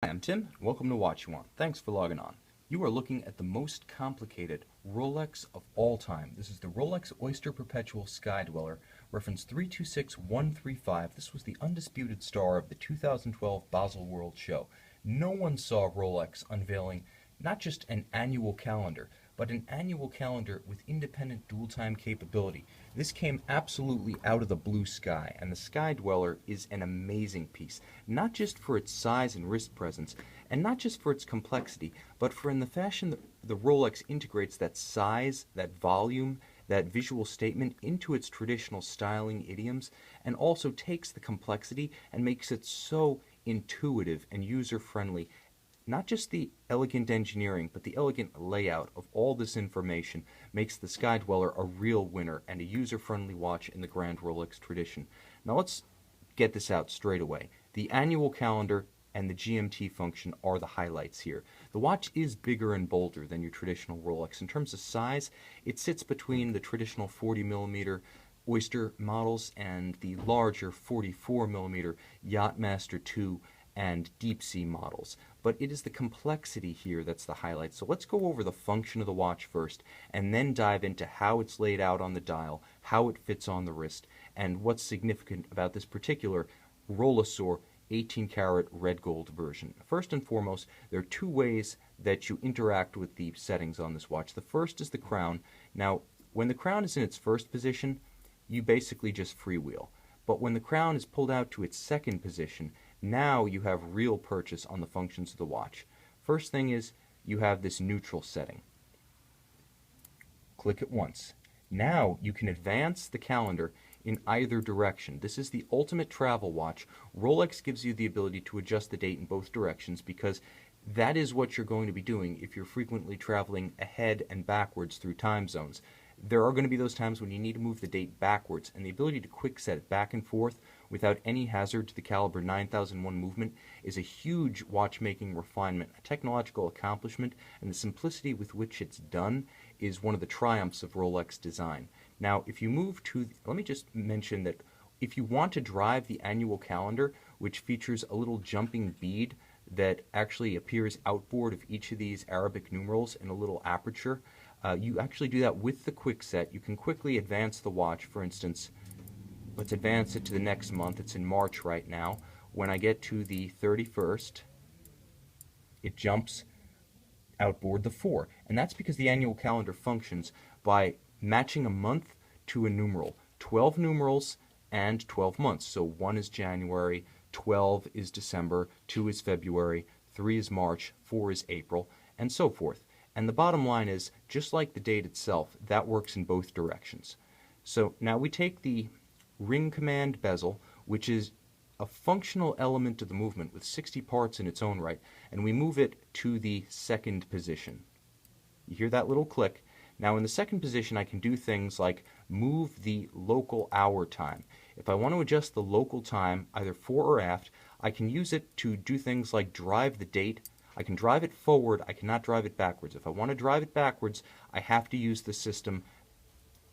Hi, I'm Tim. Welcome to Watch You Want. Thanks for logging on. You are looking at the most complicated Rolex of all time. This is the Rolex Oyster Perpetual Sky-Dweller, reference 326135. This was the undisputed star of the 2012 Baselworld show. No one saw Rolex unveiling not just an annual calendar, but an annual calendar with independent dual-time capability. This came absolutely out of the blue sky, and the Sky-Dweller is an amazing piece, not just for its size and wrist presence, and not just for its complexity, but for in the fashion that the Rolex integrates that size, that volume, that visual statement into its traditional styling idioms, and also takes the complexity and makes it so intuitive and user-friendly. Not just the elegant engineering, but the elegant layout of all this information makes the Sky-Dweller a real winner and a user-friendly watch in the grand Rolex tradition. Now let's get this out straight away. The annual calendar and the GMT function are the highlights here. The watch is bigger and bolder than your traditional Rolex. In terms of size, it sits between the traditional 40mm Oyster models and the larger 44mm Yacht-Master II and deep sea models. But it is the complexity here that's the highlight. So let's go over the function of the watch first, and then dive into how it's laid out on the dial, how it fits on the wrist, and what's significant about this particular Rolex 18-karat red gold version. First and foremost, there are two ways that you interact with the settings on this watch. The first is the crown. Now, when the crown is in its first position, you basically just freewheel. But when the crown is pulled out to its second position, now you have real purchase on the functions of the watch. First thing is you have this neutral setting. Click it once. Now you can advance the calendar in either direction. This is the ultimate travel watch. Rolex gives you the ability to adjust the date in both directions because that is what you're going to be doing if you're frequently traveling ahead and backwards through time zones. There are going to be those times when you need to move the date backwards, and the ability to quick set it back and forth without any hazard to the caliber 9001 movement is a huge watchmaking refinement, a technological accomplishment, and the simplicity with which it's done is one of the triumphs of Rolex design. Now, if you move to, let me just mention that if you want to drive the annual calendar, which features a little jumping bead that actually appears outboard of each of these Arabic numerals in a little aperture, you actually do that with the quick set. You can quickly advance the watch. For instance, let's advance it to the next month. It's in March right now. When I get to the 31st, it jumps outboard the 4. And that's because the annual calendar functions by matching a month to a numeral. 12 numerals and 12 months. So 1 is January, 12 is December, 2 is February, 3 is March, 4 is April, and so forth. And the bottom line is, just like the date itself, that works in both directions. So now we take the ring command bezel, which is a functional element of the movement with 60 parts in its own right, and we move it to the second position. You hear that little click? Now in the second position I can do things like move the local hour time. If I want to adjust the local time, either fore or aft, I can use it to do things like drive the date. I can drive it forward, I cannot drive it backwards. If I want to drive it backwards, I have to use the system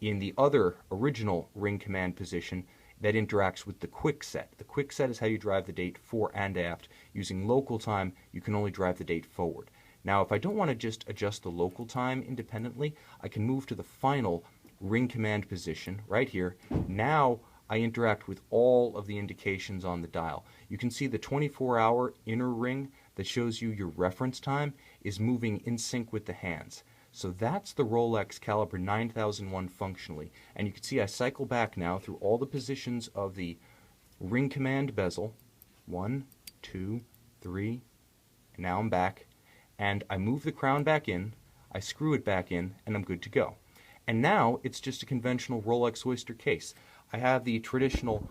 in the other original ring command position that interacts with the quick set. The quick set is how you drive the date fore and aft. Using local time, you can only drive the date forward. Now, if I don't want to just adjust the local time independently, I can move to the final ring command position right here. Now, I interact with all of the indications on the dial. You can see the 24-hour inner ring that shows you your reference time is moving in sync with the hands. So that's the Rolex caliber 9001 functionally. And you can see I cycle back now through all the positions of the ring command bezel. 1, 2, 3, and now I'm back. And I move the crown back in, I screw it back in, and I'm good to go. And now it's just a conventional Rolex Oyster case. I have the traditional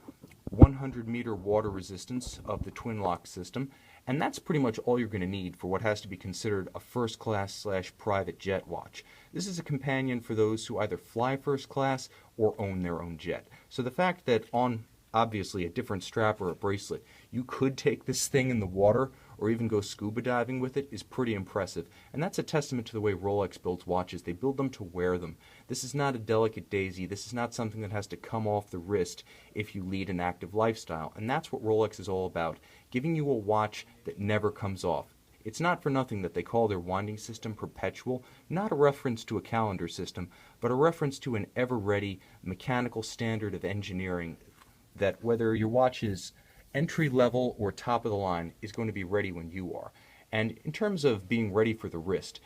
100-meter water resistance of the twin lock system, and that's pretty much all you're going to need for what has to be considered a first class / private jet watch. This is a companion for those who either fly first class or own their own jet. So the fact that on obviously a different strap or a bracelet, you could take this thing in the water or even go scuba diving with it is pretty impressive. And that's a testament to the way Rolex builds watches. They build them to wear them. This is not a delicate daisy. This is not something that has to come off the wrist if you lead an active lifestyle. And that's what Rolex is all about, giving you a watch that never comes off. It's not for nothing that they call their winding system perpetual, not a reference to a calendar system, but a reference to an ever-ready mechanical standard of engineering that whether your watch is entry level or top of the line is going to be ready when you are. And in terms of being ready for the wrist,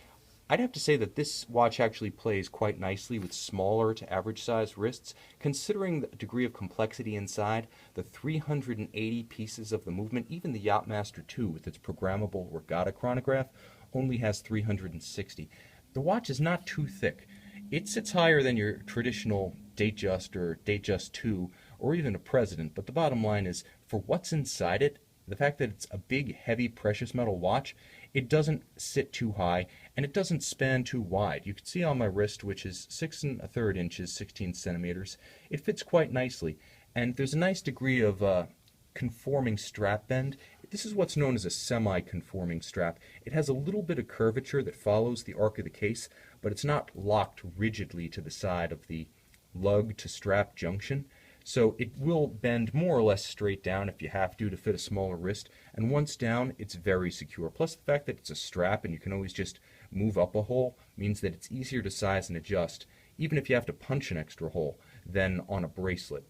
I'd have to say that this watch actually plays quite nicely with smaller to average size wrists, considering the degree of complexity inside, the 380 pieces of the movement. Even the Yacht-Master II with its programmable regatta chronograph only has 360. The watch is not too thick. It sits higher than your traditional Datejust or Datejust 2 or even a President, but the bottom line is, for what's inside it, the fact that it's a big, heavy, precious metal watch, it doesn't sit too high, and it doesn't span too wide. You can see on my wrist, which is 6 1/3 inches, 16 centimeters, it fits quite nicely. And there's a nice degree of conforming strap bend. This is what's known as a semi-conforming strap. It has a little bit of curvature that follows the arc of the case, but it's not locked rigidly to the side of the lug to strap junction. So it will bend more or less straight down if you have to fit a smaller wrist, and once down, it's very secure. Plus the fact that it's a strap and you can always just move up a hole means that it's easier to size and adjust, even if you have to punch an extra hole, than on a bracelet.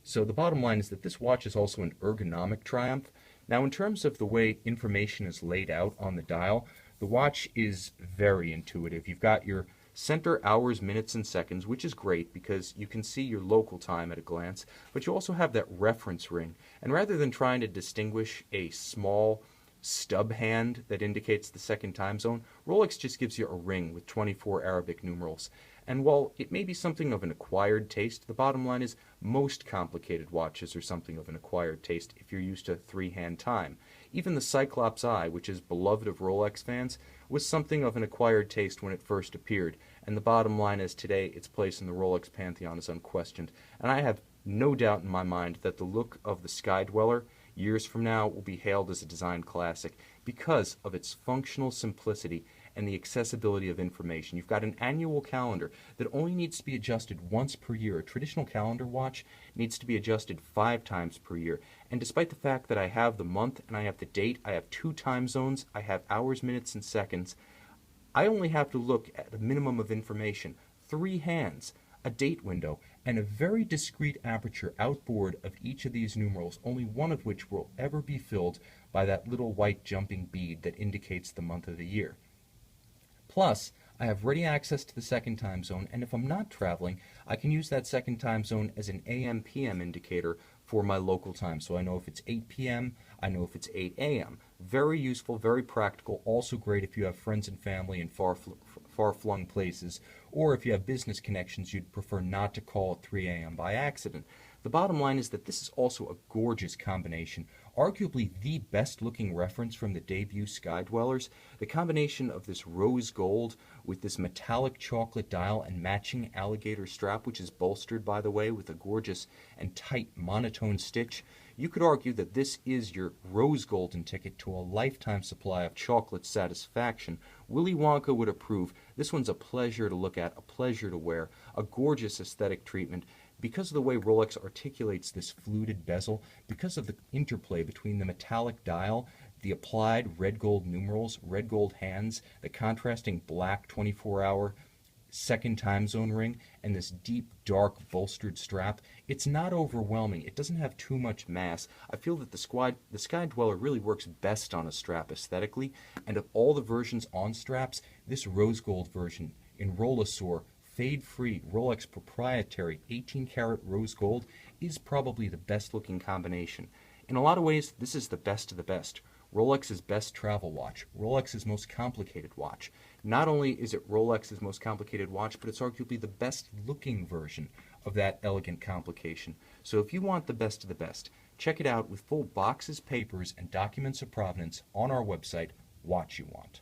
So the bottom line is that this watch is also an ergonomic triumph. Now in terms of the way information is laid out on the dial, the watch is very intuitive. You've got your center hours, minutes, and seconds, which is great because you can see your local time at a glance, but you also have that reference ring. And rather than trying to distinguish a small stub hand that indicates the second time zone, Rolex just gives you a ring with 24 Arabic numerals. And while it may be something of an acquired taste, the bottom line is most complicated watches are something of an acquired taste if you're used to three-hand time. Even the Cyclops Eye, which is beloved of Rolex fans, was something of an acquired taste when it first appeared. And the bottom line is today its place in the Rolex pantheon is unquestioned. And I have no doubt in my mind that the look of the Sky-Dweller years from now will be hailed as a design classic because of its functional simplicity and the accessibility of information. You've got an annual calendar that only needs to be adjusted once per year. A traditional calendar watch needs to be adjusted 5 times per year. And despite the fact that I have the month and I have the date, I have 2 time zones, I have hours, minutes, and seconds, I only have to look at a minimum of information, 3 hands, a date window, and a very discrete aperture outboard of each of these numerals, only one of which will ever be filled by that little white jumping bead that indicates the month of the year. Plus, I have ready access to the second time zone, and if I'm not traveling, I can use that second time zone as an AM-PM indicator for my local time. So I know if it's 8 p.m., I know if it's 8 a.m. Very useful, very practical, also great if you have friends and family in far-flung places, or if you have business connections you'd prefer not to call at 3 a.m. by accident. The bottom line is that this is also a gorgeous combination, arguably the best-looking reference from the debut Sky-Dwellers. The combination of this rose gold with this metallic chocolate dial and matching alligator strap, which is bolstered, by the way, with a gorgeous and tight monotone stitch. You could argue that this is your rose golden ticket to a lifetime supply of chocolate satisfaction. Willy Wonka would approve. This one's a pleasure to look at, a pleasure to wear, a gorgeous aesthetic treatment. Because of the way Rolex articulates this fluted bezel, because of the interplay between the metallic dial, the applied red gold numerals, red gold hands, the contrasting black 24-hour second time zone ring, and this deep, dark, bolstered strap, it's not overwhelming. It doesn't have too much mass. I feel that the Sky-Dweller really works best on a strap aesthetically, and of all the versions on straps, this rose gold version in Rolesor, fade-free, Rolex proprietary 18-karat rose gold is probably the best-looking combination. In a lot of ways, this is the best of the best. Rolex's best travel watch, Rolex's most complicated watch. Not only is it Rolex's most complicated watch, but it's arguably the best-looking version of that elegant complication. So if you want the best of the best, check it out with full boxes, papers, and documents of provenance on our website, Watch You Want.